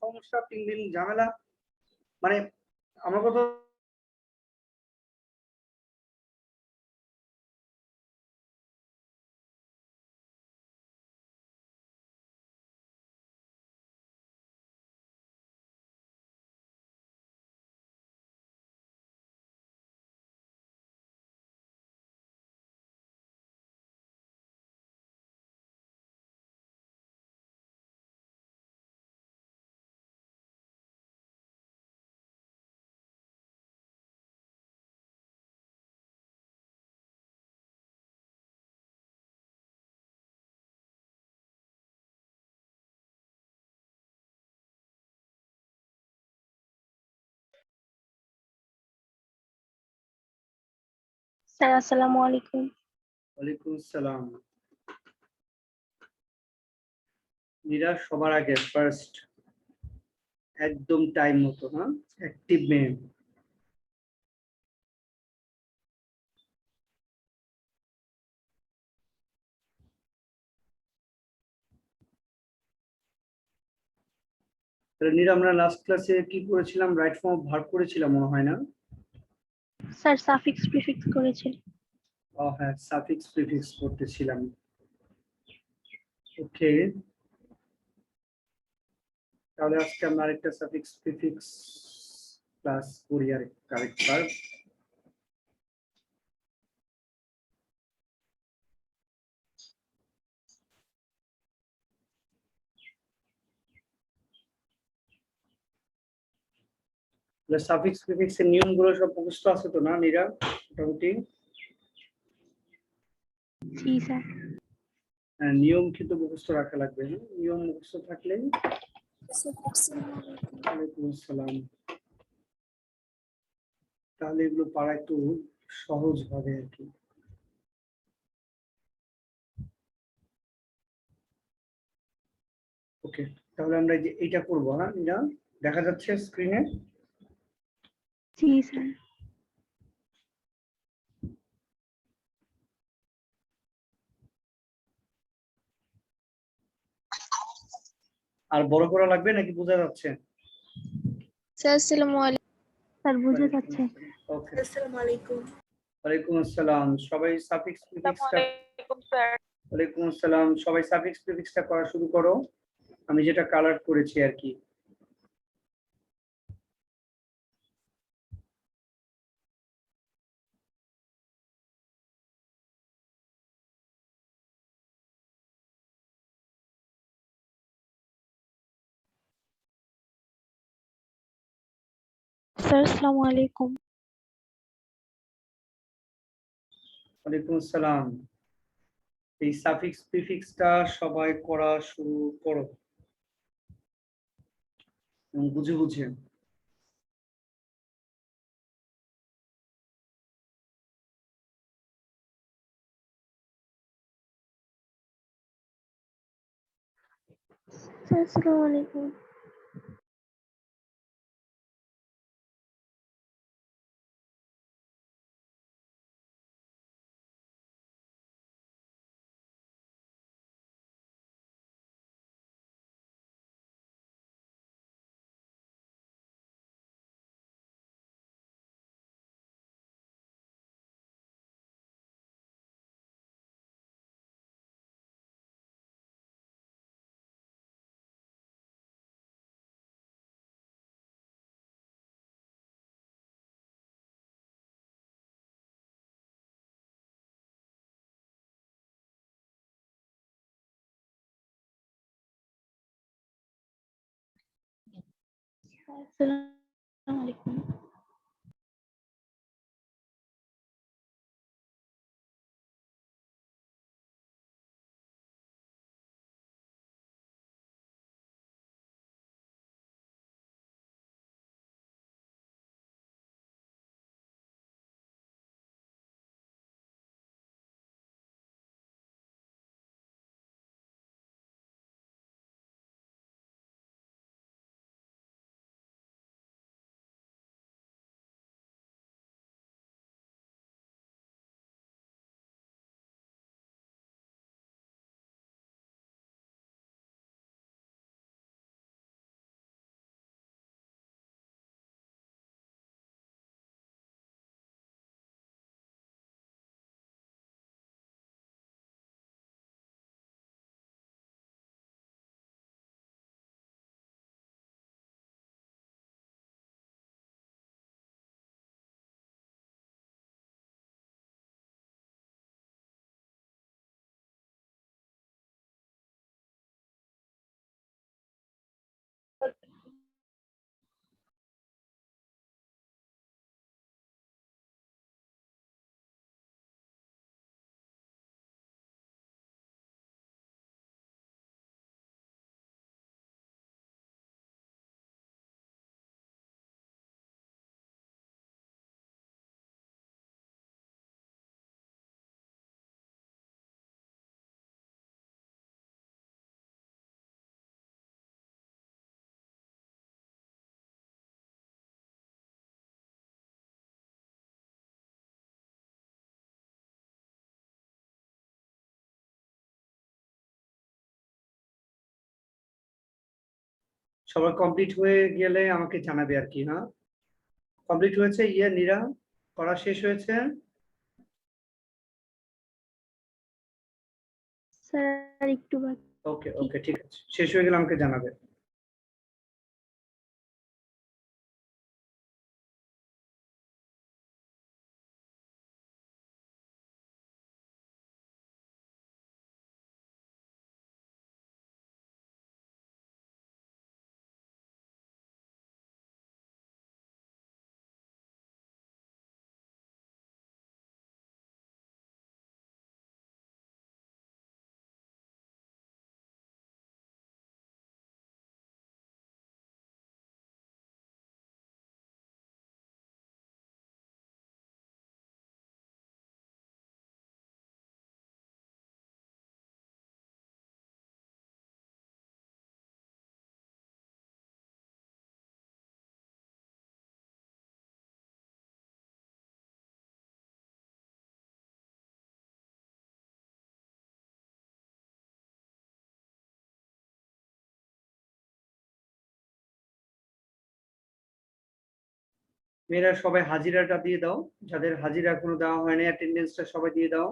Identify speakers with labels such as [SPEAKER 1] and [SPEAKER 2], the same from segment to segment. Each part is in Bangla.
[SPEAKER 1] সমস্যা, টিং টিং ঝামেলা, মানে আমার কথা
[SPEAKER 2] স্যার আসসালামু আলাইকুম।
[SPEAKER 1] ওয়ালাইকুম আসসালাম। মীরা সবার আগে ফার্স্ট, একদম টাইম মতো, হ্যাঁ, অ্যাক্টিভ মেয়ে। তাহলে নীরা, আমরা লাস্ট ক্লাসে কি করেছিলাম? রাইট ফর্ম অফ ভার্ব করেছিলাম মনে হয় না?
[SPEAKER 2] স্যার সাফিক্স প্রিফিক্স করেছেন।
[SPEAKER 1] ও হ্যাঁ, সাফিক্স প্রিফিক্স করতেছিলাম। ওকে, তাহলে আজকে আমরা আরেকটা সাফিক্স প্রিফিক্স ক্লাস করি, আর কারেক্ট ভার্ব। সাফিক্স প্রিফিক্স এর নিয়মগুলো সব মুখস্থ আছে তো না নীরা? মোটামুটি
[SPEAKER 2] জি স্যার।
[SPEAKER 1] হ্যাঁ, নিয়ম কিন্তু মুখস্থ রাখা লাগবে। নিয়ম মুখস্থ থাকলে। ওয়ালাইকুম আসসালাম। তাহলে এগুলো পারা একটু সহজ হবে আর কি। ওকে, তাহলে আমরা এই যে এইটা করবো, হ্যাঁ নীরা? দেখা যাচ্ছে স্ক্রিনে?
[SPEAKER 2] জি স্যার।
[SPEAKER 1] আর বড় করা লাগবে নাকি বোঝা যাচ্ছে?
[SPEAKER 3] স্যার আসসালামু আলাইকুম।
[SPEAKER 2] স্যার বুঝে যাচ্ছে।
[SPEAKER 1] ওকে,
[SPEAKER 3] আসসালামু আলাইকুম।
[SPEAKER 1] ওয়ালাইকুম আসসালাম। সবাই সাফিক্স প্রিফিক্সটা।
[SPEAKER 3] স্যার।
[SPEAKER 1] ওয়ালাইকুম আসসালাম। সবাই সাফিক্স প্রিফিক্সটা করা শুরু করো, আমি যেটা কালার করেছি আর কি।
[SPEAKER 2] স্যার আসসালামু আলাইকুম।
[SPEAKER 1] ওয়ালাইকুম আসসালাম। এই সাফিক্স প্রিফিক্সটা সবাই করা শুরু করো এবং বুঝে বুঝে।
[SPEAKER 2] স্যার আসসালামু আলাইকুম। আসসালামু আলাইকুম।
[SPEAKER 1] সবার কমপ্লিট হয়ে গেলে আমাকে জানাবে আর কি, হ্যাঁ? কমপ্লিট হয়েছে? ইয়ে নীরা, পড়া শেষ হয়েছে?
[SPEAKER 2] স্যার একটু বাকি।
[SPEAKER 1] ওকে ওকে, ঠিক আছে, শেষ হয়ে গেলে আমাকে জানাবে। মেয়েরা সবাই হাজিরাটা দিয়ে দাও, যাদের হাজিরা এখনো দেওয়া হয়নি অ্যাটেন্ডেন্সটা সবাই দিয়ে দাও।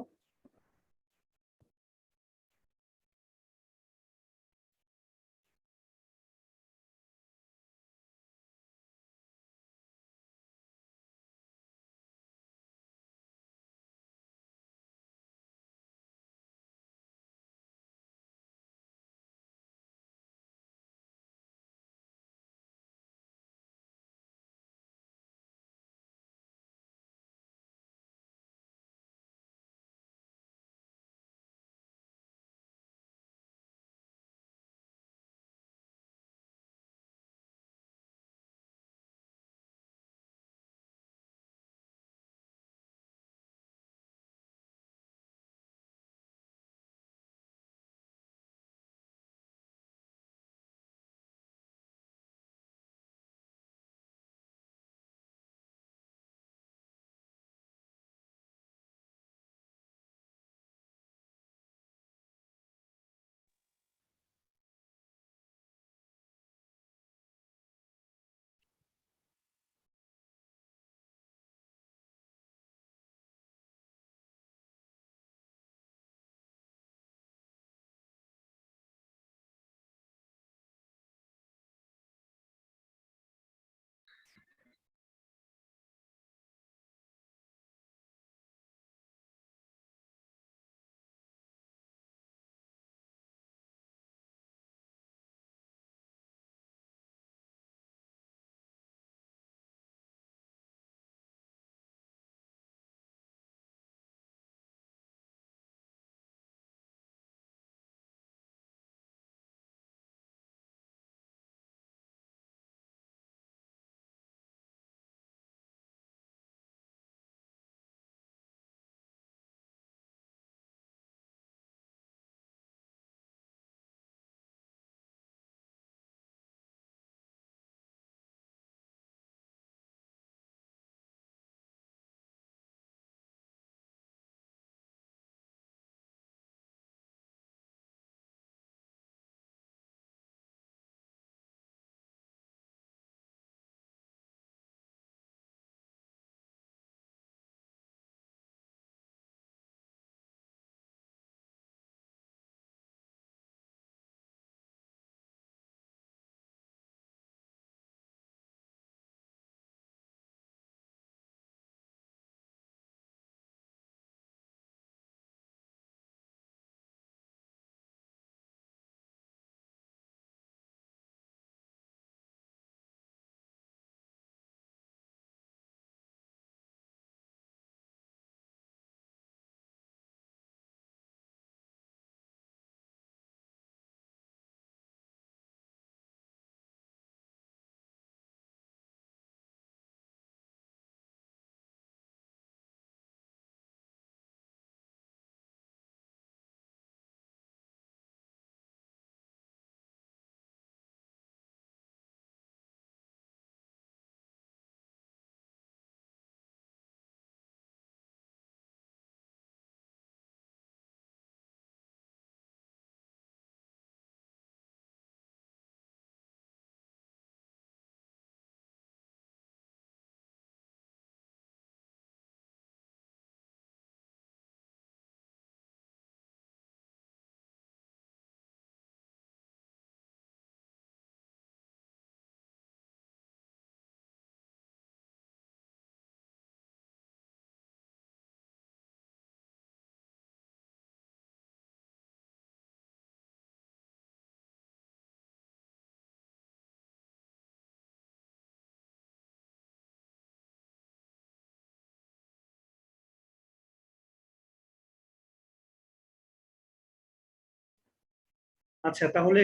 [SPEAKER 1] আচ্ছা, তাহলে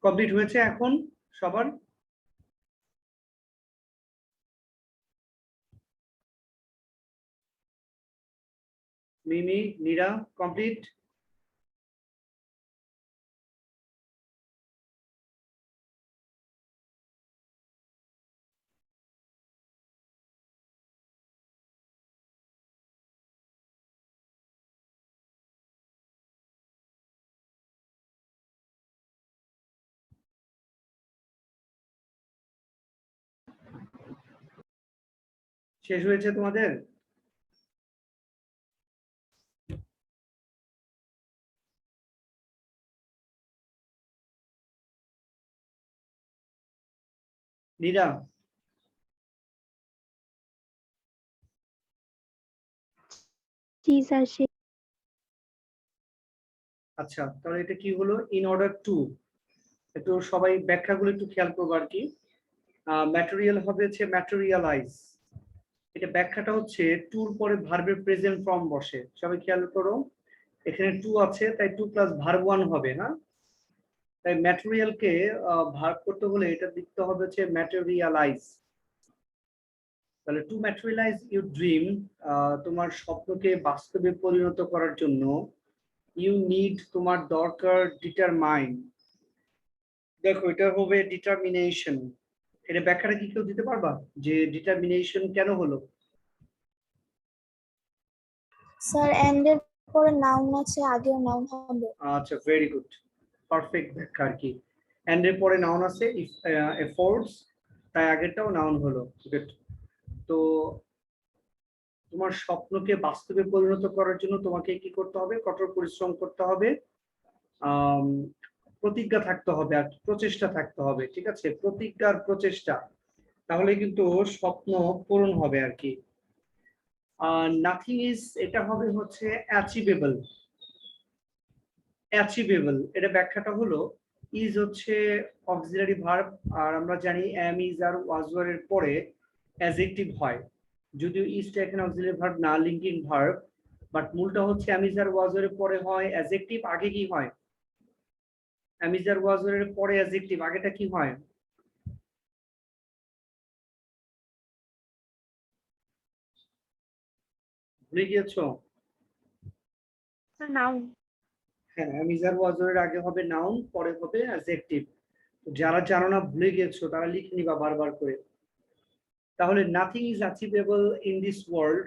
[SPEAKER 1] কমপ্লিট হয়েছে এখন সবার? মিমি, নীরা, কমপ্লিট? শেষ হয়েছে তোমাদের? নীরা?
[SPEAKER 2] জি স্যার
[SPEAKER 1] আচ্ছা, তাহলে এটা কি হলো? ইন অর্ডার টু, একটু সবাই ব্যাখ্যাগুলো একটু খেয়াল করবো আর কি। ম্যাটেরিয়াল হবে হচ্ছে ম্যাটেরিয়ালাইজ, এটা ব্যাখ্যাটা হচ্ছে টুর পরে ভার্বের প্রেজেন্ট ফর্ম বসে। সবাই খেয়াল করো, এখানে টু আছে তাই টু প্লাস ভার্ব ওয়ান হবে না? তাই ম্যাটেরিয়ালকে ভার্ব করতে হলে এটা লিখতে হবে হচ্ছে ম্যাটেরিয়ালাইজ। তাহলে টু ম্যাটেরিয়ালাইজ ইউর ড্রিম, তোমার স্বপ্নকে বাস্তবে পরিণত করার জন্য ইউ নিড, তোমার দরকার, ডিটারমাইন। দেখো এটা হবে ডিটারমিনেশন। এটা ব্যাখ্যাটা কি কেউ দিতে পারবা যে ডিটারমিনেশন কেন হলো?
[SPEAKER 3] স্যার এন্ড এর পরে নাউন আছে, আগেও নাউন হবে।
[SPEAKER 1] আচ্ছা, ভেরি গুড, পারফেক্ট ব্যাখ্যা আর কি। এন্ড এর পরে নাউন আছে, ইফ এফোর্টস, তাই আগেরটাও নাউন হলো। গুড। তো তোমার স্বপ্নকে বাস্তবে পরিণত করার জন্য তোমাকে কি করতে হবে? কঠোর পরিশ্রম করতে হবে, আম, প্রতিজ্ঞা থাকতে হবে আর প্রচেষ্টা থাকতে হবে। ঠিক আছে, প্রতিজ্ঞার প্রচেষ্টা, তাহলে কিন্তু স্বপ্ন পূরণ হবে আর কি। নাথিং ইজ, এটা হবে হচ্ছে অ্যাচিভেবল। অ্যাচিভেবল এটা ব্যাখ্যাটা হলো, ইজ হচ্ছে অক্সিলারি ভার্ব, আর আমরা জানি এম, ইজ আর ওয়াজ ওয়ার এর পরে অ্যাডজেক্টিভ হয়। যদিও ইজটা এখানে অক্সিলারি ভার্ব না, লিঙ্কিং ভার্ব, বাট মূলটা হচ্ছে এম, ইজ আর ওয়াজ ওয়ার এর পরে হয় অ্যাডজেক্টিভ, আগে কি হয়? এম, ইজ আর ওয়াজ ওয়ার এর পরে অ্যাডজেক্টিভ, আগেটা কি হয়? ভুলে গিয়েছো?
[SPEAKER 2] নাউন।
[SPEAKER 1] হ্যাঁ, এম, ইজ আর ওয়াজ ওয়ার এর আগে হবে নাউন, পরে হবে অ্যাডজেক্টিভ। যারা জানো না, ভুলে গেছো, তারা লিখে নিবা বারবার করে। তাহলে nothing is achievable in this world,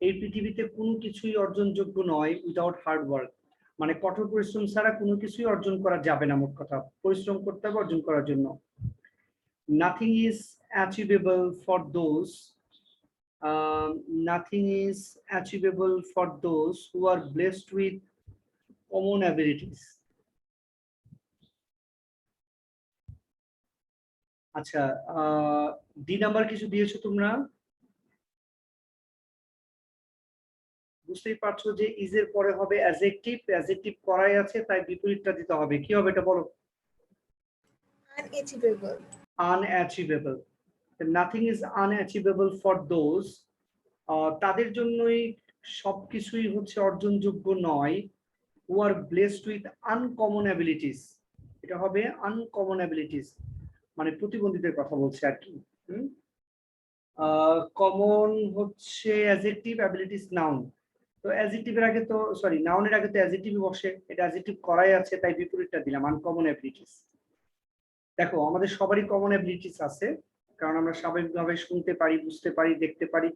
[SPEAKER 1] এই পৃথিবীতে কোনো কিছুই অর্জনযোগ্য নয় উইদাউট হার্ড ওয়ার্ক, মানে কঠোর পরিশ্রম ছাড়া কোনো কিছুই অর্জন করা যাবে না। মোট কথা, পরিশ্রম করতে হবে অর্জন করার জন্য। Nothing is achievable for those, nothing is achievable for those who are blessed with common abilities. আচ্ছা, ডি নাম্বার কিছু দিয়েছো তোমরা? বুঝতেই পারছো যে ইজ এর পরে হবে অ্যাডজেক্টিভ, অ্যাডজেক্টিভ করাই আছে তাই বিপরীতটা দিতে হবে। কি হবে এটা বলো?
[SPEAKER 3] Unachievable.
[SPEAKER 1] Unachievable. Nothing is unachievable for those, তাদের জন্যই সবকিছুই হচ্ছে অর্জনযোগ্য নয়, who are blessed with uncommon abilities. এটা হবে আনকমন অ্যাবিলিটিস, মানে প্রতিবন্ধীদের কথা বলছে আর কি। কমন হচ্ছে অ্যাডজেক্টিভ, অ্যাবিলিটিস নাউন। তো অ্যাডজেক্টিভের আগে তো, সরি, নাউনের আগে তো অ্যাডজেক্টিভ বসে, এটা অ্যাডজেক্টিভ করাই আছে তাই বিপরীতটা দিলাম আনকমন অ্যাবিলিটিস। দেখো আমাদের সবারই কমন অ্যাবিলিটিস আছে, কারণ আমরা স্বাভাবিকভাবে শুনতে পারি, বুঝতে পারি, দেখতে পারি,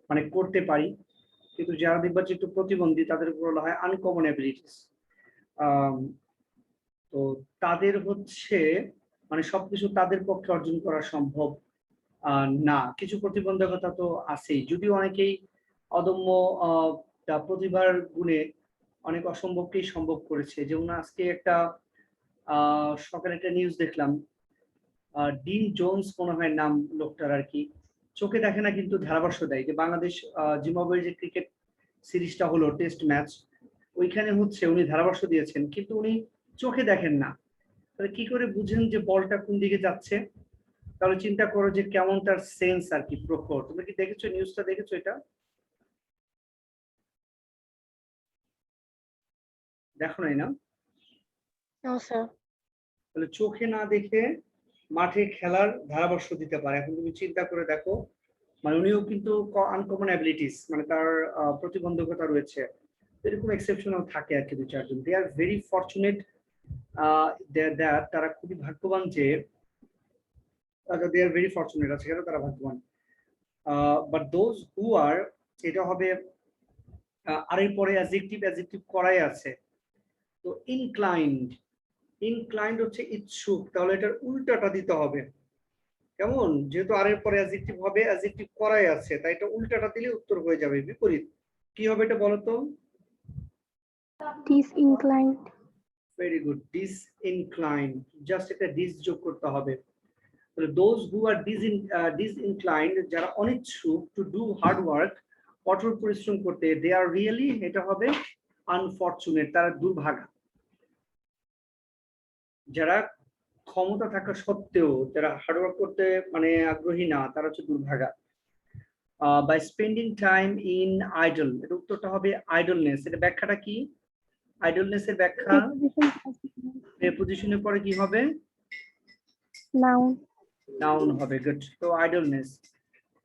[SPEAKER 1] মানে করতে পারি। কিন্তু যারা দেখবা যে একটু প্রতিবন্ধী, তাদের উপর বলা হয় আনকমন অ্যাবিলিটিস। তো তাদের হচ্ছে মানে সবকিছু তাদের পক্ষে অর্জন করা সম্ভব না, কিছু প্রতিবন্ধকতা তো আছেই। যদিও অনেকেই অদম্য প্রতিভার গুণে অনেক অসম্ভবকেই সম্ভব করেছে। যেমন আজকে একটা সকালে একটা নিউজ দেখলাম, ডিন জোন্স মনে হয় নাম লোকটার আর কি, চোখে দেখে না কিন্তু ধারাভাষ্য দেয়। যে বাংলাদেশ জিম্বাবুয়ের যে ক্রিকেট সিরিজটা হলো টেস্ট ম্যাচ, ওইখানে হচ্ছে উনি ধারাভাষ্য দিয়েছেন, কিন্তু উনি চোখে দেখেন না। তাহলে কি করে বুঝেন যে বলটা কোন দিকে যাচ্ছে? তাহলে চিন্তা করো যে কেমন তার সেন্স আর কি, প্রখর। তুমি কি দেখেছো নিউজটা? দেখেছো এটা? দেখো নাই না?
[SPEAKER 2] No, sir.
[SPEAKER 1] তাহলে চোখে না দেখে মাঠে খেলার ধারাভাষ্য দিতে পারে। এখন তুমি চিন্তা করে দেখো, মানে উনিও কিন্তু আনকমন অ্যাবিলিটিস, মানে তার প্রতিবন্ধকতা রয়েছে, এরকম এক্সেপশনাল থাকে আর কি দু চারজন। দে আর ভেরি ফরচুনেট, তারা খুবই ভাগ্যবান যে দে আর ভেরি ফরচুনেট আছে, কেন তারা ভাগ্যবান। বাট দোজ হু আর, এটা হবে আর এর পরে অ্যাডজেক্টিভ করাই আছে। তো ইনক্লাইন্ড, ইনক্লাইন্ড হচ্ছে ইচ্ছুক, তাহলে এটার উল্টাটা দিতে হবে। কেমন, যেহেতু আর এর পরে অ্যাডজেক্টিভ হবে, অ্যাডজেক্টিভ করাই আছে, তাই এটা উল্টাটা দিলে উত্তর হয়ে যাবে, বিপরীত। কি হবে এটা বলো তো?
[SPEAKER 2] Disinclined.
[SPEAKER 1] ভেরি গুড, ডিসইনক্লাইন্ড, জাস্ট একটা ডিস যোগ করতে হবে। তাহলে দোজ হু আর ডিসইনক্লাইন্ড, যারা অনিচ্ছুক টু ডু হার্ড ওয়ার্ক, কঠোর পরিশ্রম করতে, দে আর রিয়েলি, এটা হবে আনফরচুনেট, তারা দুর্ভাগা। যারা ক্ষমতা থাকা সত্ত্বেও যারা হার্ডওয়ার্ক করতে মানে আগ্রহী না, তারা হচ্ছে দুর্ভাগা। By spending time in idle, এর উত্তরটা হবে আইডলনেস। এটা ব্যাখ্যাটা কি? আইডলনেস এর ব্যাখ্যা প্রিপজিশনের পরে কি হবে?
[SPEAKER 2] Noun.
[SPEAKER 1] নাউন হবে। গুড। তো আইডলনেস,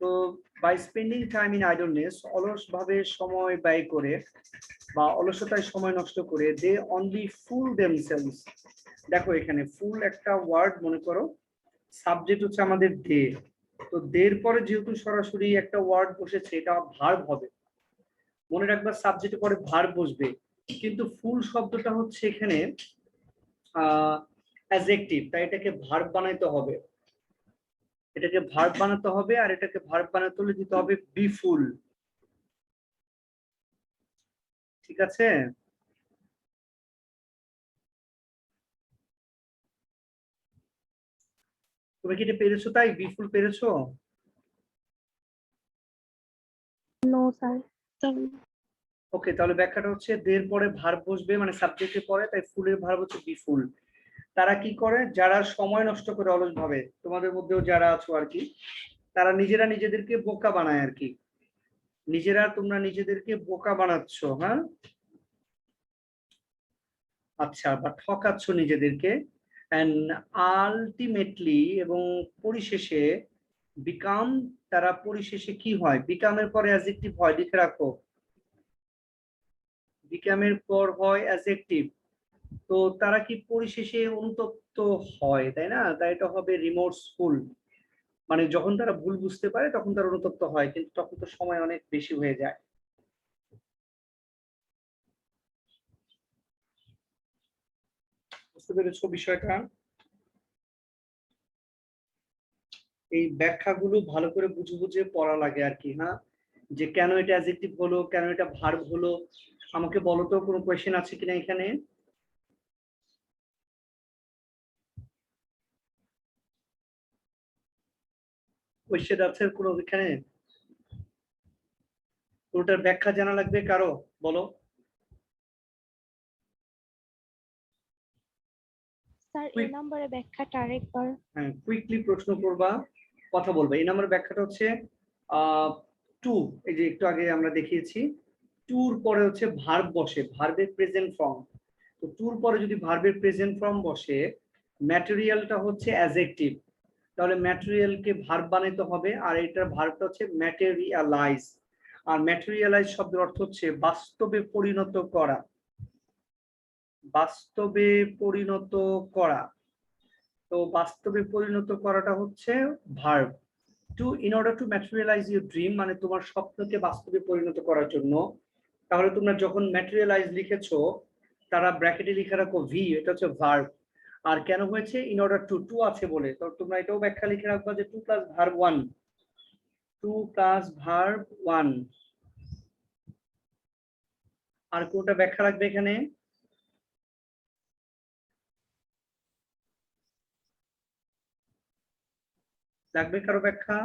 [SPEAKER 1] তো by spending time in idleness, অলস ভাবে সময় ব্যয় করে বা অলসতায় সময় নষ্ট করে, দে অনলি ফুল দেমসেলস। দেখো এখানে ফুল একটা ওয়ার্ড, মনে করো সাবজেক্ট হচ্ছে আমাদের দে, তো দের পরে যেহেতু সরাসরি একটা ওয়ার্ড বসেছে, এটা ভার্ব হবে। মনে রাখবা সাবজেক্টের পরে ভার্ব বসবে, কিন্তু ফুল শব্দটা হচ্ছে এখানে অ্যাডজেক্টিভ, তাই এটাকে ভার্ব বানাইতে হবে। এটাকে ভার্ব বানাতে হবে, আর এটাকে ভার্ব বানাতে হলে দিতে হবে বি ফুল। ঠিক আছে? তুমি কি এটা পেরেছো? তাই বি ফুল পেরেছো?
[SPEAKER 2] No, sir. Sorry.
[SPEAKER 1] ওকে, তাহলে ব্যাখ্যাটা হচ্ছে দের পরে ভার্ব বসবে, মানে সাবজেক্টের পরে, তাই ফুলের ভার্ব হচ্ছে বি ফুল। তারা কি করে? যারা সময় নষ্ট করে অলস ভাবে, তোমাদের মধ্যেও যারা আছো আর কি, তারা নিজেরা নিজেদেরকে বোকা বানায় আর কি। নিজেরা, তোমরা নিজেদেরকে বোকা বানাচ্ছ, হ্যাঁ? আচ্ছা, বা ঠকাচ্ছ নিজেদেরকে। এন্ড আলটিমেটলি, এবং পরিশেষে, বিকাম, তারা পরিশেষে কি হয়? বিকামের পরে অ্যাডজেক্টিভ হয়, লিখে রাখো। বিকামের পর হয় অ্যাডজেক্টিভ, তো তারা কি পরিশেষে অনুতপ্ত হয়, তাই না? তাই এটা হবে রিমোর্সফুল, মানে যখন তারা ভুল বুঝতে পারে তখন তারা অনুতপ্ত হয়, কিন্তু তখন তো সময় অনেক বেশি হয়ে যায়। বুঝতে পেরেছো বিষয়টা? এই ব্যাখ্যাগুলো ভালো করে বুঝে বুঝে পড়া লাগে আর কি, হ্যাঁ, যে কেন এটা অ্যাডজেক্টিভ হলো, কেন এটা ভার্ব হলো। আমাকে বলো তো কোনো কোয়েশ্চেন আছে কিনা এখানে? কোয়েশ্চেন আছে কোনো এখানে? ওটার ব্যাখ্যা জানা লাগবে কারো? বলো।
[SPEAKER 2] স্যার এই নম্বরে ব্যাখ্যাটা আরেকবার।
[SPEAKER 1] হ্যাঁ, কুইকলি প্রশ্ন করবা, কথা বলবা। এই নাম্বার ব্যাখ্যাটা হচ্ছে টু, এই যে একটু আগে আমরা দেখিয়েছি, টুর পরে হচ্ছে ভার্ব বসে, ভার্বের প্রেজেন্ট ফর্ম। তো টুর পরে যদি ভার্বের প্রেজেন্ট ফর্ম বসে, ম্যাটেরিয়ালটা হচ্ছে অ্যাডজেক্টিভ, তাহলে ম্যাটেরিয়ালকে ভার্ব বানাইতে হবে, আর এটার ভার্বটা হচ্ছে ম্যাটেরিয়ালাইজ। আর ম্যাটেরিয়ালাইজ শব্দের অর্থ হচ্ছে বাস্তবে পরিণত করা, বাস্তবে পরিণত করা। তো বাস্তবে পরিণত করাটা হচ্ছে verb. To, in order to materialise your dream, মানে তোমার স্বপ্নকে বাস্তবে পরিণত করার জন্য। তাহলে তোমরা যখন ম্যাটেরিয়ালাইজ লিখেছো, তারা ব্র্যাকেটে লিখে রাখো ভি, এটা হচ্ছে ভার্ব। আর কেন হয়েছে? ইন অর্ডার টু, টু আছে বলে। তো তোমরা এটাও ব্যাখ্যা লিখে রাখবা যে to plus verb one, to plus verb one. আর কোনটা ব্যাখ্যা রাখবে এখানে? লাগবে কারো ব্যাখ্যা?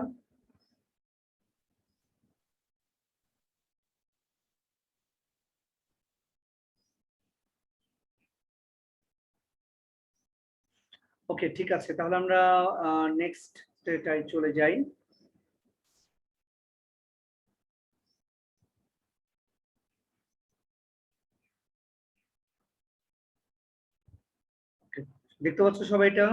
[SPEAKER 1] ওকে, ঠিক আছে, তাহলে আমরা নেক্সট এটাই চলে যাই। দেখতে পাচ্ছ সবাই এটা?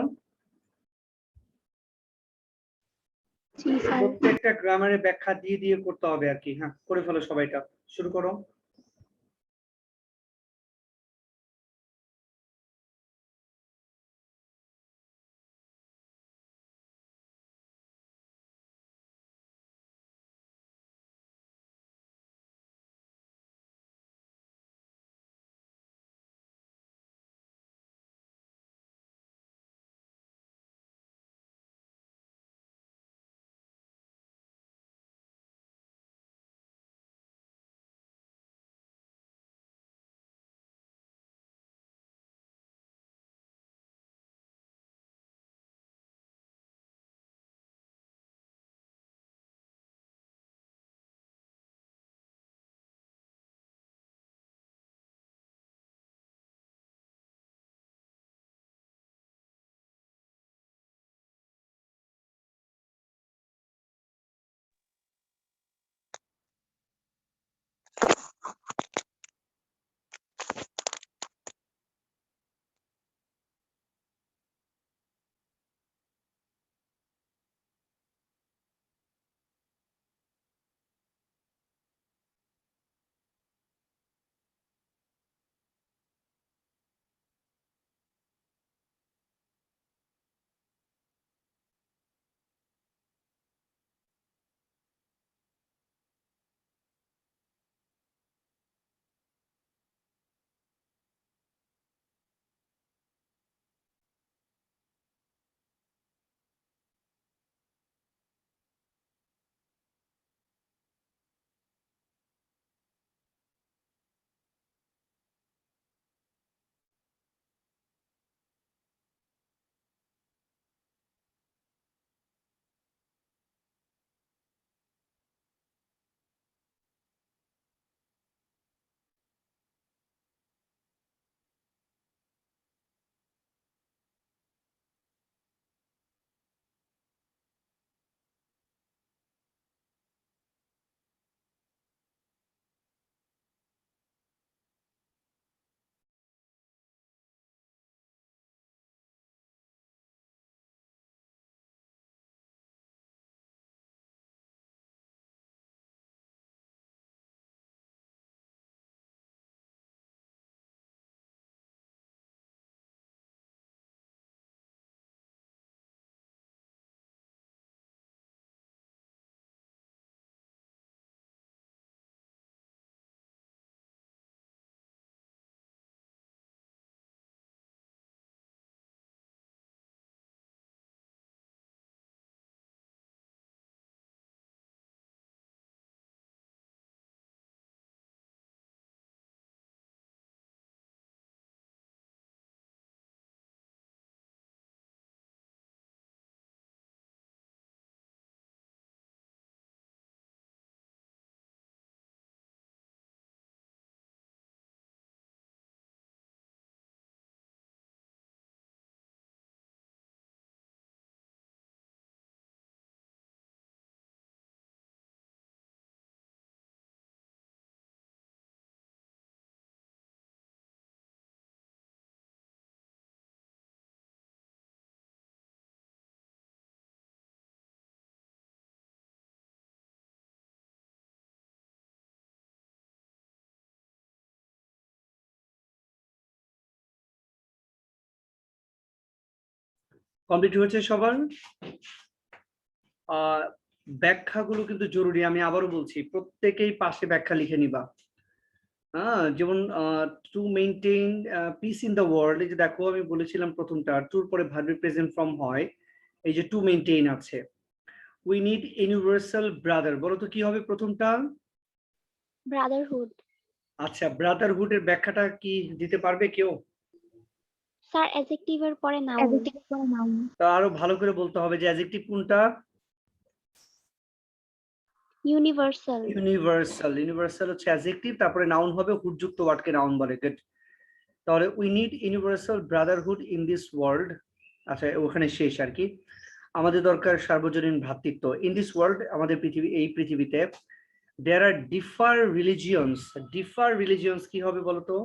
[SPEAKER 2] জি স্যার।
[SPEAKER 1] প্রত্যেকটা গ্রামারের ব্যাখ্যা দিয়ে দিয়ে করতে হবে আর কি। হ্যাঁ, করে ফেলো সবাই, এটা শুরু করো। কমপ্লিট হয়েছে সবার? ব্যাখ্যাগুলো কিন্তু জরুরি, আমি আবারও বলছি, প্রত্যেকেই পাশে ব্যাখ্যা লিখে নিবা। হ্যাঁ, যেমন to maintain piece in the world, এই যে দেখো আমি বলেছিলাম প্রথমটা টুর পরে ভার্বের প্রেজেন্ট ফর্ম হয়, এই যে টু মেইনটেইন আছে। উই নিড ইউনিভার্সাল ব্রাদার, বলো তো কি হবে প্রথমটা?
[SPEAKER 2] ব্রাদারহুড।
[SPEAKER 1] আচ্ছা, ব্রাদারহুডের ব্যাখ্যাটা কি দিতে পারবে কেউ?
[SPEAKER 2] স্যার অ্যাডজেক্টিভের পরে নাউন।
[SPEAKER 1] তা আরো ভালো করে বলতে হবে যে অ্যাডজেক্টিভ কোনটা?
[SPEAKER 2] ইউনিভার্সাল।
[SPEAKER 1] ইউনিভার্সাল। ইউনিভার্সাল হচ্ছে অ্যাডজেক্টিভ, তারপরে নাউন হবে, হুডযুক্ত ওয়ার্ডকে নাউন বলে। গুড। তাহলে we need universal Brotherhood in this world. আচ্ছা, ওখানে শেষ আর কি। আমাদের দরকার সার্বজনীন ভ্রাতৃত্ব। ইন দিস ওয়ার্ল্ড, আমাদের পৃথিবী, এই পৃথিবীতে, দেয়ার আর ডিফার রিলিজিয়ন্স। ডিফার রিলিজিয়ন্স কি হবে বলতো?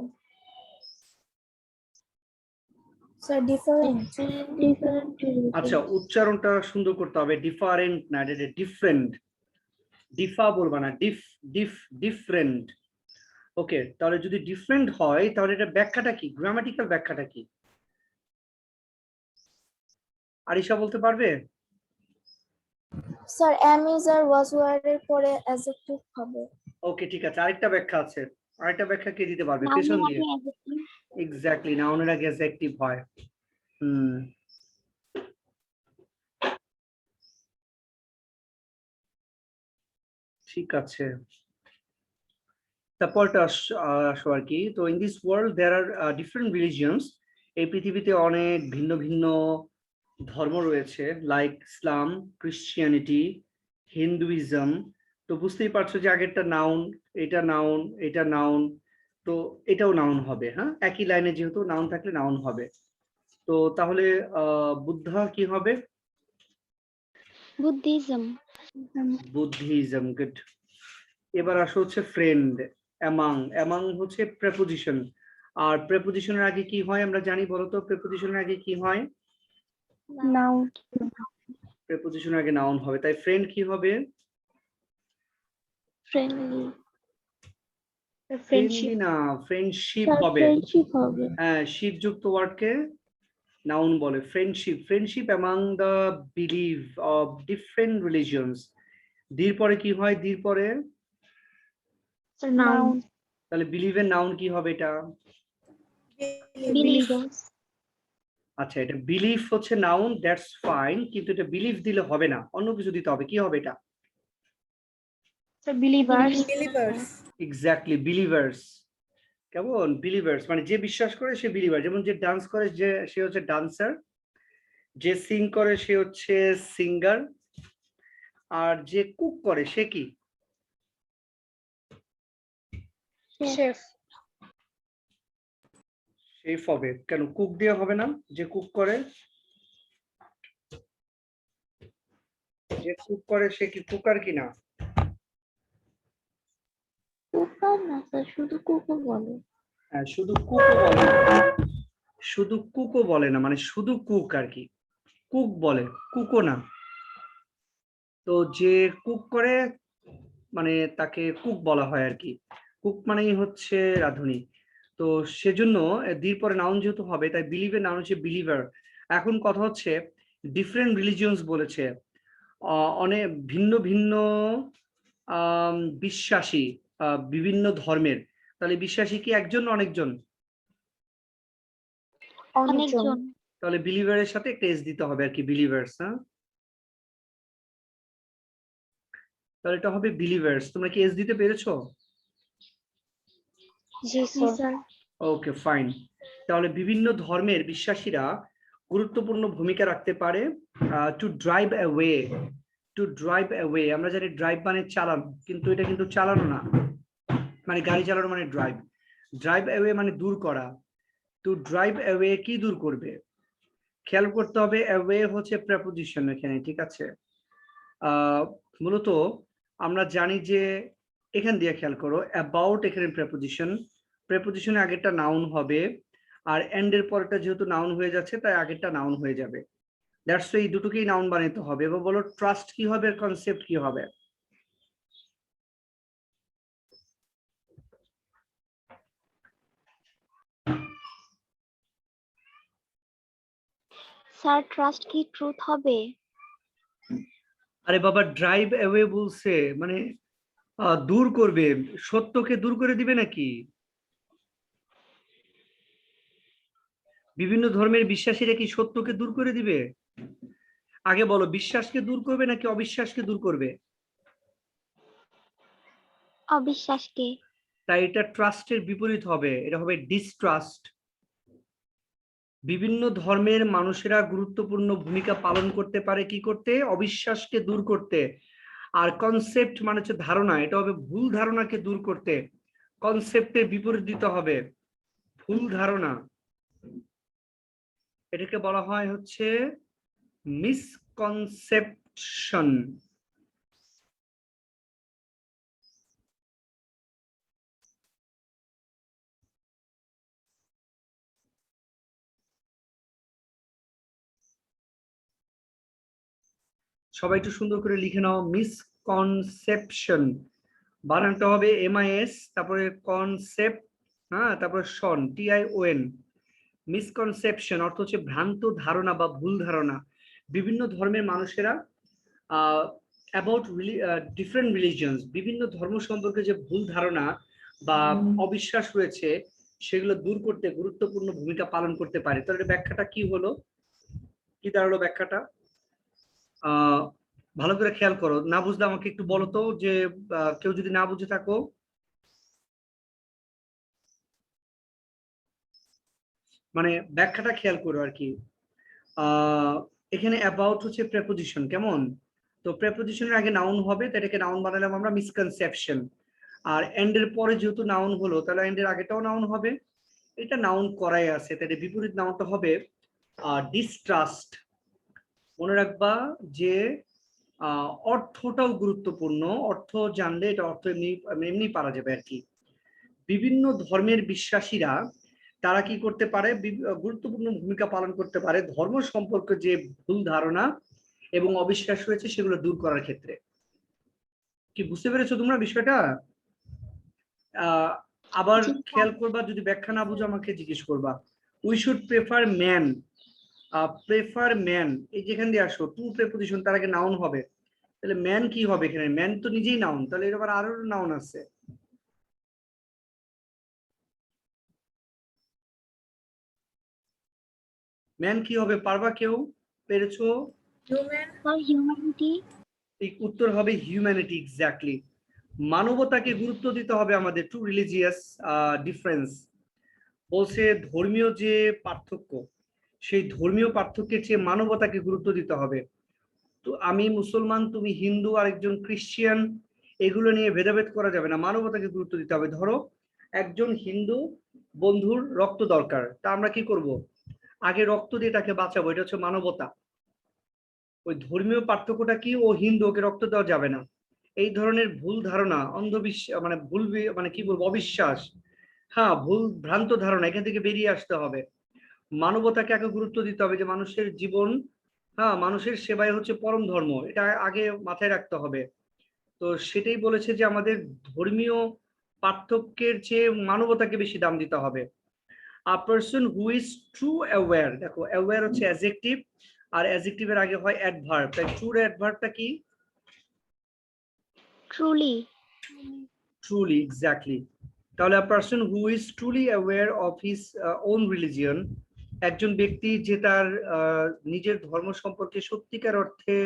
[SPEAKER 3] Sir different.
[SPEAKER 1] আচ্ছা, উচ্চারণটা সুন্দর করতে হবে, ডিফারেন্ট না, এটা ডিফারেন্ট। ডিফা বলবা না, ডিফারেন্ট। ওকে, তাহলে যদি ডিফারেন্ট হয় তাহলে এটা ব্যাখ্যাটা কি, গ্রামাটিক্যাল ব্যাখ্যাটা কি? আরিশা বলতে পারবে?
[SPEAKER 3] স্যার এম ইজ আর ওয়াজ ওয়ার এর পরে অ্যাডজেক্টিভ হবে।
[SPEAKER 1] ওকে, ঠিক আছে, আরেকটা ব্যাখ্যা আছে। আরেকটা ব্যাখ্যা কে দিতে পারবে পেছন
[SPEAKER 2] নাউনের
[SPEAKER 1] দিয়ে?
[SPEAKER 2] আগে adjective,
[SPEAKER 1] এক্স্যাক্টলি, নাউনের আগে অ্যাডজেক্টিভ হয়। হুম, ঠিক আছে। তারপরটা আসো আর কি। তো in this world there are different religions. এই পৃথিবীতে অনেক ভিন্ন ভিন্ন ধর্ম রয়েছে, লাইক ইসলাম, ক্রিশ্চিয়ানিটি, হিন্দুইজম। তো বুঝতেই পারছো যে আগেরটা নাউন, এটা নাউন, এটা নাউন, তো এটাও নাউন হবে। হ্যাঁ, একই লাইনে যেহেতু নাউন থাকলে নাউন হবে। তো তাহলে বুদ্ধা কি হবে?
[SPEAKER 2] Buddhism,
[SPEAKER 1] Buddhism, good. এবার আসো হচ্ছে ফ্রেন্ড, অ্যামাং। অ্যামাং হচ্ছে প্রেপোজিশন। আর প্রেপোজিশনের আগে কি হয় আমরা জানি, বলো তো, প্রেপোজিশনের আগে কি হয়?
[SPEAKER 2] noun,
[SPEAKER 1] প্রেপোজিশনের আগে নাউন হবে, তাই ফ্রেন্ড কি হবে?
[SPEAKER 2] friendly,
[SPEAKER 1] ফ্রেন্ডলি না, ফ্রেন্ডশিপ হবে।
[SPEAKER 2] friendship হবে,
[SPEAKER 1] হ্যাঁ, শিপযুক্ত ওয়ার্ডকে নাউন বলে। Friendship, friendship among the believe of different religions. দির পরে কি হয়? দির পরে
[SPEAKER 2] noun,
[SPEAKER 1] তাহলে বিলিভের নাউন কি হবে এটা?
[SPEAKER 2] belief,
[SPEAKER 1] আচ্ছা, এটা বিলিফ হচ্ছে নাউন, দ্যাটস ফাইন, কিন্তু এটা বিলিফ দিলে হবে না, অন্য কিছু দিতে হবে। কি হবে এটা?
[SPEAKER 2] believers,
[SPEAKER 3] believers.
[SPEAKER 1] Exactly, believers. কেমন? বিলিভার্স মানে যে বিশ্বাস করে সে বিলিভার। যেমন যে ডান্স করে যে সে হচ্ছে ডান্সার, যে সিং করে সে হচ্ছে সিঙ্গার, আর যে কুক করে সে কি?
[SPEAKER 2] chef,
[SPEAKER 1] শেফ হবে। কেন কুক দিয়ে হবে না? যে কুক করে, যে কুক করে সে কি কুকার কিনা?
[SPEAKER 2] কুকার না স্যার, শুধু কুকু বলে।
[SPEAKER 1] হ্যাঁ, শুধু কুকও বলে না, শুধু কুকও বলে না, মানে শুধু কুক আর কি, কুক বলে, কুকও না। তো যে কুক করে মানে তাকে কুক বলা হয় আর কি। কুক মানেই হচ্ছে রাঁধুনি। তো সেজন্য দির পরে নাউন যেহেতু হবে, তাই বিলিভের নাউন হচ্ছে বিলিভার। এখন কথা হচ্ছে ডিফারেন্ট রিলিজিয়নস বলেছে, অনেক ভিন্ন ভিন্ন বিশ্বাসী, বিভিন্ন ধর্মের। তাহলে বিশ্বাসী কি একজন না অনেকজন?
[SPEAKER 2] অনেকজন,
[SPEAKER 1] তাহলে বিলিভারের সাথে একটা এস দিতে হবে আর কি, বিলিভার্স। হ্যাঁ, তাহলে এটা হবে বিলিভার্স। তোমরা কি এস দিতে পেরেছো?
[SPEAKER 2] জি স্যার,
[SPEAKER 1] ওকে, ফাইন। তাহলে বিভিন্ন ধর্মের বিশ্বাসীরা গুরুত্বপূর্ণ ভূমিকা রাখতে পারে to drive away. To drive away, আমরা জানি ড্রাইভ মানে চালানো, কিন্তু এটা কিন্তু চালানো না, মানে গাড়ি চালানো মানে ড্রাইভ। ড্রাইভ অ্যাওয়ে মানে দূর করা। টু ড্রাইভ অ্যাওয়ে কি দূর করবে? খেয়াল করতে হবে, অ্যাওয়ে হচ্ছে প্রেপোজিশন এখানে, ঠিক আছে। মূলত আমরা জানি যে এখান দিয়ে খেয়াল করো, অ্যাবাউট এখানে প্রেপোজিশন, প্রেপোজিশনের আগেরটা নাউন হবে, আর এন্ড এর পরটা যেহেতু নাউন হয়ে যাচ্ছে তাই আগেরটা নাউন হয়ে যাবে। দ্যাটস এই দুটোকেই নাউন বানাইতে হবে। এবার বলো ট্রাস্ট কি হবে, কনসেপ্ট কি হবে?
[SPEAKER 2] স্যার ট্রাস্ট কি ট্রুথ হবে?
[SPEAKER 1] আরে বাবা, ড্রাইভ অ্যাওয়ে বলছে মানে দূর করবে, সত্যকে দূর করে দিবে নাকি? বিভিন্ন ধর্মের বিশ্বাসীরা কি সত্যকে দূর করে দিবে? আগে বলো, বিশ্বাসকে দূর করবে নাকি অবিশ্বাসকে দূর করবে?
[SPEAKER 2] অবিশ্বাসকে,
[SPEAKER 1] তাই এটা ট্রাস্টের বিপরীত হবে, এটা হবে ডিসট্রাস্ট। বিভিন্ন ধর্মের মানুষেরা গুরুত্বপূর্ণ ভূমিকা পালন করতে পারে কি করতে? অবিশ্বাসকে দূর করতে। আর কনসেপ্ট মানে হচ্ছে ধারণা, এটা হবে ভুল ধারণাকে দূর করতে। কনসেপ্টের বিপরীত দিতে হবে ভুল ধারণা, এটাকে বলা হয় হচ্ছে মিসকনসেপশন। সবাই একটু সুন্দর করে লিখে নাও, মিসকনসেপশন বানানটা হবে MIS, তারপরে কনসেপ্ট, হ্যাঁ, তারপরে শন TION। মিসকনসেপশন অর্থ হচ্ছে ভ্রান্ত ধারণা বা ভুল ধারণা। বিভিন্ন ধর্মের মানুষেরা অ্যাবাউট ডিফারেন্ট রিলিজিয়নস, বিভিন্ন ধর্ম সম্পর্কে যে ভুল ধারণা বা অবিশ্বাস রয়েছে সেগুলো দূর করতে গুরুত্বপূর্ণ ভূমিকা পালন করতে পারে। তাহলে ব্যাখ্যাটা কি হলো, কি দাঁড়ালো ব্যাখ্যাটা? ভালো করে খেয়াল করো, না বুঝলে আমাকে একটু বলো তো, যে কেউ যদি না বুঝে থাকো। মানে ব্যাখ্যাটা খেয়াল করো আর কি। এখানে অ্যাবাউট হচ্ছে প্রেপোজিশন, কেমন? তো প্রেপোজিশনের আগে নাউন হবে, তো এটাকে নাউন বানালাম আমরা মিসকনসেপশন। আর এন্ড এর পরে যেহেতু নাউন হলো, তাহলে এন্ড এর আগেটাও নাউন হবে। এটা নাউন করাই আছে, তাহলে বিপরীত নাউনটা হবে ডিস্ট্রাস্ট। মনে রাখবা যে অর্থটাও গুরুত্বপূর্ণ, অর্থ জানলে এটা অর্থ এমনি এমনি পারা যাবে আর কি। বিভিন্ন ধর্মের বিশ্বাসীরা তারা কি করতে পারে, গুরুত্বপূর্ণ ভূমিকা পালন করতে পারে ধর্ম সম্পর্কে যে ভুল ধারণা এবং অবিশ্বাস রয়েছে সেগুলো দূর করার ক্ষেত্রে। কি বুঝতে পেরেছো তোমরা বিষয়টা? আবার খেয়াল করবা, যদি ব্যাখ্যা না বুঝো আমাকে জিজ্ঞেস করবা। We should prefer man, prefer man, এই যেখান দিয়ে আসো টু প্রেপোজিশন, তার আগে নাউন হবে, তাহলে ম্যান কি হবে এখানে? ম্যান তো নিজেই নাউন, তাহলে এর আবার আরো নাউন আছে। ম্যান কি হবে, পারবা কেউ? পেরেছো?
[SPEAKER 2] হিউম্যানিটি।
[SPEAKER 1] এই উত্তর হবে হিউম্যানিটি, এক্স্যাক্টলি। মানবতাকে গুরুত্ব দিতে হবে আমাদের, টু রিলিজিয়াস ডিফারেন্স। বলছে ধর্মীয় যে পার্থক্য, সেই ধর্মীয় পার্থক্যের চেয়ে মানবতাকে গুরুত্ব দিতে হবে। তো আমি মুসলমান, তুমি হিন্দু, আরেকজন খ্রিস্টিয়ান, এগুলো নিয়ে ভেদাভেদ করা যাবে না, মানবতাকে গুরুত্ব দিতে হবে। ধরো একজন হিন্দু বন্ধুর রক্ত দরকার, তা আমরা কি করব? আগে রক্ত দিয়ে তাকে বাঁচাবো, এটা হচ্ছে মানবতা। ওই ধর্মীয় পার্থক্যটা কি, ও হিন্দু, ওকে রক্ত দেওয়া যাবে না, এই ধরনের ভুল ধারণা, অন্ধবিশ্বাস, মানে ভুল, মানে কি বলবো, অবিশ্বাস, হ্যাঁ, ভুল ভ্রান্ত ধারণা, এখান থেকে বেরিয়ে আসতে হবে। মানবতাকে আগে গুরুত্ব দিতে হবে, যে মানুষের জীবন, হ্যাঁ, মানুষের সেবাই হচ্ছে পরম ধর্ম, এটা আগে মাথায় রাখতে হবে। তো সেটাই বলেছে যে আমাদের ধর্মীয় পার্থক্যের চেয়ে মানবতাকে বেশি দাম দিতে হবে। A person who is true aware, দেখো অ্যাওয়্যার হচ্ছে অ্যাডজেক্টিভ, আর অ্যাডজেক্টিভের আগে হয় অ্যাডভার্ব, তাই ট্রুর অ্যাডভার্বটা কি?
[SPEAKER 2] ট্রুলি।
[SPEAKER 1] Truly, exactly. তাহলে a person who is truly aware of his own religion, একজন ব্যক্তি যে তার নিজের ধর্ম সম্পর্কে সত্যিকার অর্থে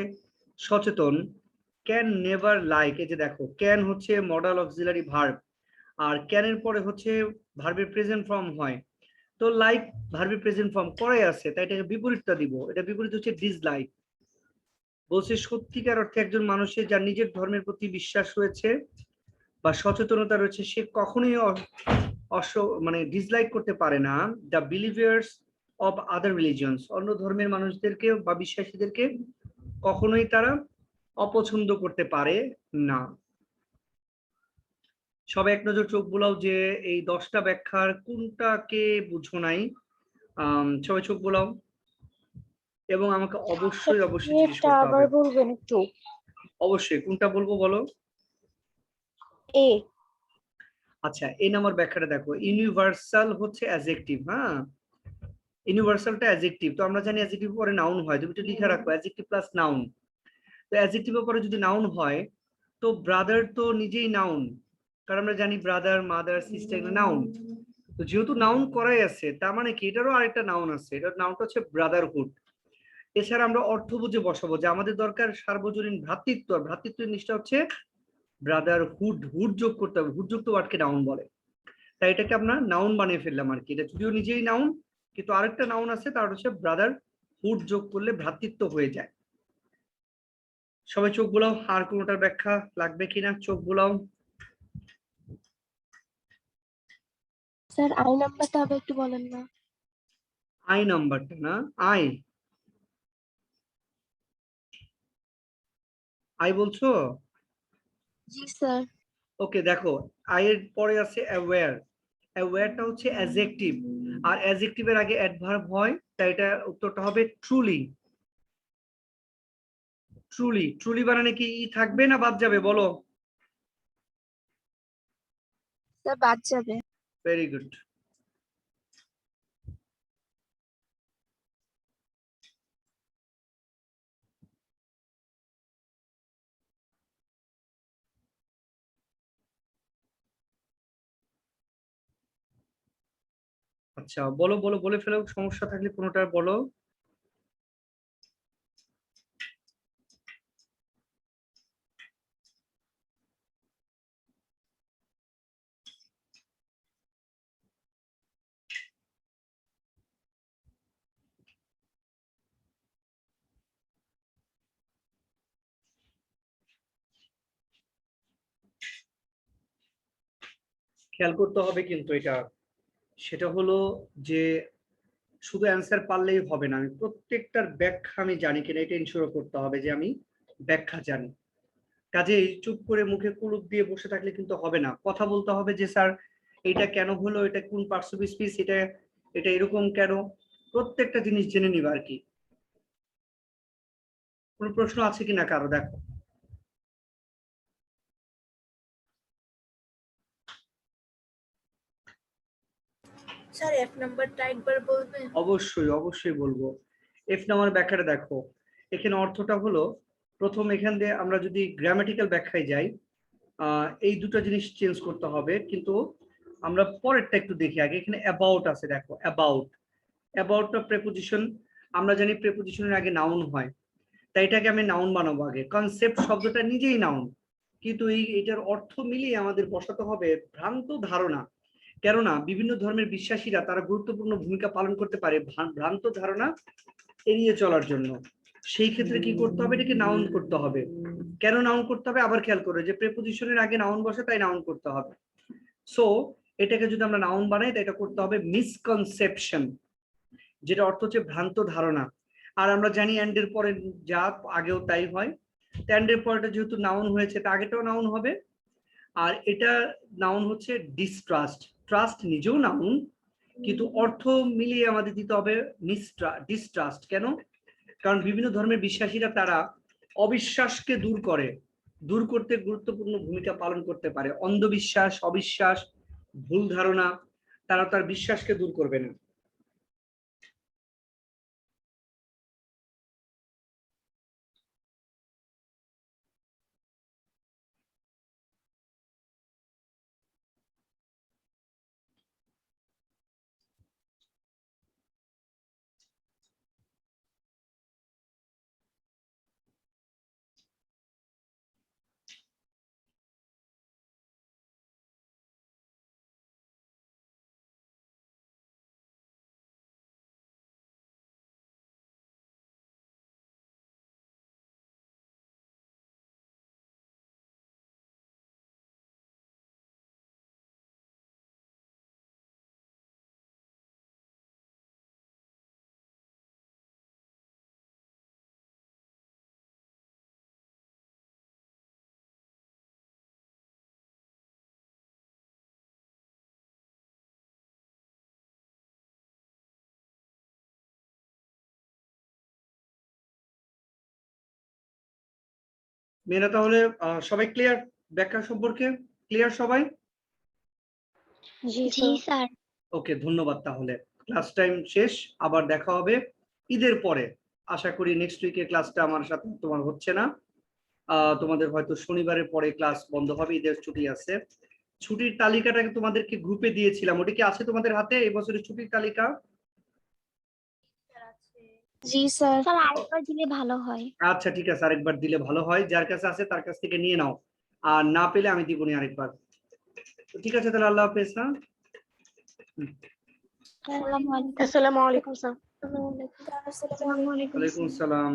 [SPEAKER 1] সচেতন, ক্যান নেভার লাইক, এই যে দেখো ক্যান হচ্ছে মডাল অক্সিলারি ভার্ব, আর ক্যানের পরে হচ্ছে ভার্বের প্রেজেন্ট ফর্ম হয়, তো লাইক ভার্বের প্রেজেন্ট ফর্ম করাই আছে, তাই এটাকে বিপরীতটা দিব, এটা বিপরীত হচ্ছে ডিসলাইক। বলছে সত্যিকার অর্থে একজন মানুষের যার নিজের ধর্মের প্রতি বিশ্বাস রয়েছে বা সচেতনতা রয়েছে, সে কখনোই মানে ডিসলাইক করতে পারে না দ্য বিলিভার্স অফ আদার রিলিজিয়নস, অন্য ধর্মের মানুষদেরকে বা বিশ্বাসীদেরকে কখনোই তারা অপছন্দ করতে পারে না। সবাই এক নজর চোখ বোলাও যে এই 10টা ব্যাখ্যার কোনটাকে বুঝো নাই। সবাই চোখ বোলাও এবং আমাকে অবশ্যই অবশ্যই জিজ্ঞেস করতে হবে।
[SPEAKER 3] বলবেন একটু?
[SPEAKER 1] অবশ্যই, কোনটা বলবো বলো?
[SPEAKER 3] এ।
[SPEAKER 1] আচ্ছা, এই নাম্বার ব্যাখ্যাটা দেখো, ইউনিভার্সাল হচ্ছে অ্যাডজেক্টিভ, হ্যাঁ, ইউনিভার্সালটা অ্যাডজেক্টিভ, তো আমরা জানি অ্যাডজেক্টিভ পরে নাউন হয়, তুমি একটু লিখে রাখো অ্যাডজেক্টিভ প্লাস নাউন। তো অ্যাডজেক্টিভের পরে যদি নাউন হয়, তো ব্রাদার তো নিজেই নাউন, কারণ আমরা জানি ব্রাদার, মাদার, সিস্টার, এগুলো নাউন। তো যেহেতু নাউন করাই আছে, তার মানে কি এটারও আরেকটা নাউন আছে, এটার নাউনটা হচ্ছে ব্রাদারহুড। এছাড়া আমরা অর্থ বুঝে বসাবো যে আমাদের দরকার সার্বজনীন ভ্রাতৃত্ব, আর ভ্রাতৃত্বের নিষ্ঠা হচ্ছে ব্রাদারহুড, হুড যোগ করতে হবে, হুড যুক্ত ওয়ার্ডকে নাউন বলে, তাই এটাকে আমরা নাউন বানিয়ে ফেললাম আর কি। এটা যদিও নিজেই নাউন, কিন্তু আরেকটা নাউন আছে, তার হচ্ছে ব্রাদার হুড যোগ করলে ভ্রাতৃত্ব হয়ে যায়। সবাই চোখ বোলাও, আর কোনোটার ব্যাখ্যা লাগবে কিনা, চোখ বোলাও।
[SPEAKER 2] স্যার আই নাম্বারটা আবার একটু বলেন না।
[SPEAKER 1] আই নাম্বারটা না, আই আই বলছো?
[SPEAKER 2] জি স্যার।
[SPEAKER 1] ওকে, দেখো আই এর পরে আছে অ্যাওয়্যার, অ্যাওয়্যারটা হচ্ছে অ্যাডজেক্টিভ, আর অ্যাডজেক্টিভের আগে অ্যাডভার্ব হয়, তাই এটা উত্তরটা হবে ট্রুলি। ট্রুলি, ট্রুলি বানানে কি ই থাকবে না বাদ যাবে বলো?
[SPEAKER 2] স্যার বাদ যাবে।
[SPEAKER 1] Very good. আচ্ছা বলো বলো, বলে ফেলো, সমস্যা থাকলে কোনোটা বলো। খেয়াল করতে হবে কিন্তু এটা, সেটা হলো যে শুধু অ্যান্সার পারলেই হবে না, আমি প্রত্যেকটার ব্যাখ্যা আমি জানি কিনা এটা ইনশিওর করতে হবে যে আমি ব্যাখ্যা জানি। কাজেই চুপ করে মুখে কুলুপ দিয়ে বসে থাকলে কিন্তু হবে না, কথা বলতে হবে যে স্যার এটা কেন হলো, এটা কোন পার্টস অফ স্পিচ, এটা এটা এরকম কেন, প্রত্যেকটা জিনিস জেনে নিবা আর কি। কোনো প্রশ্ন আছে কিনা কারো? দেখো
[SPEAKER 4] স্যার এফ নাম্বারটা একবার বলবেন?
[SPEAKER 1] অবশ্যই অবশ্যই বলবো। এফ নাম্বার ব্যাখ্যাটা দেখো, এখানে অর্থটা হলো, প্রথম এখান দিয়ে আমরা যদি গ্রামাটিক্যাল ব্যাখ্যায় যাই, এই দুটো জিনিস চেঞ্জ করতে হবে, কিন্তু আমরা পরেরটা একটু দেখি আগে। এখানে অ্যাবাউট আছে, দেখো অ্যাবাউট, অ্যাবাউটটা প্রেপোজিশন, আমরা জানি প্রেপোজিশনের আগে নাউন হয়, তাই এটাকে আমি নাউন বানাবো আগে। কনসেপ্ট শব্দটা নিজেই নাউন, কিন্তু এটার অর্থ মিলিয়ে আমাদের বসাতে হবে ভ্রান্ত ধারণা। কেননা বিভিন্ন ধর্মের বিশ্বাসীরা তারা গুরুত্বপূর্ণ ভূমিকা পালন করতে পারে ভ্রান্ত ধারণা এড়িয়ে চলার জন্য। সেই ক্ষেত্রে কি করতে হবে, এটাকে নাউন করতে হবে। কেন নাউন করতে হবে আবার খেয়াল করো, যে প্রেপোজিশনের আগে নাউন বসে তাই নাউন করতে হবে। সো এটাকে যদি আমরা নাউন বানাই তাই এটা করতে হবে মিসকনসেপশন, যেটা অর্থ হচ্ছে ভ্রান্ত ধারণা। আর আমরা জানি অ্যান্ড এর পরে যা আগেও তাই হয়, অ্যান্ড এর পরেটা যেহেতু নাউন হয়েছে তা আগেটাও নাউন হবে। আর এটা নাউন হচ্ছে ডিস্ট্রাস্ট, ট্রাস্ট নিজেও নাউন, কিন্তু অর্থ মিলিয়ে আমাদের দিতে হবে ডিস্ট্রাস্ট। কেন? কারণ বিভিন্ন ধর্মের বিশ্বাসীরা তারা অবিশ্বাসকে দূর করতে গুরুত্বপূর্ণ ভূমিকা পালন করতে পারে। অন্ধবিশ্বাস, অবিশ্বাস, ভুল ধারণা, তারা তার বিশ্বাসকে দূর করবে না। মেয়েরা তাহলে সবাই ক্লিয়ার ব্যাখ্যা সম্পর্কে? ক্লিয়ার সবাই?
[SPEAKER 2] জি স্যার।
[SPEAKER 1] ওকে, ধন্যবাদ। তাহলে ক্লাস টাইম শেষ, আবার দেখা হবে ঈদের পরে। আশা করি নেক্সট উইকে ক্লাসটা আমার সাথে তোমার হচ্ছে না, তোমাদের হয়তো শনিবারের পরে ক্লাস বন্ধ হবে, ঈদের ছুটি আছে। ছুটির তালিকাটাকে তোমাদেরকে গ্রুপে দিয়েছিলাম, ওটা কি আছে তোমাদের হাতে এই বছরের ছুটির তালিকা?
[SPEAKER 2] জি স্যার। স্যার আরেকবার দিলে ভালো হয়।
[SPEAKER 1] আচ্ছা ঠিক আছে, আরেকবার দিলে ভালো হয়, যার কাছে আছে তার কাছ থেকে নিয়ে নাও, আর না পেলে আমি দিবনি আরেকবার। ঠিক আছে তাহলে, আল্লাহ হাফেজ। না
[SPEAKER 2] আসসালামু আলাইকুম।
[SPEAKER 4] আসসালামু আলাইকুম স্যার।
[SPEAKER 3] আসসালামু আলাইকুম।
[SPEAKER 2] আসসালামু আলাইকুম।
[SPEAKER 1] ওয়ালাইকুম আসসালাম।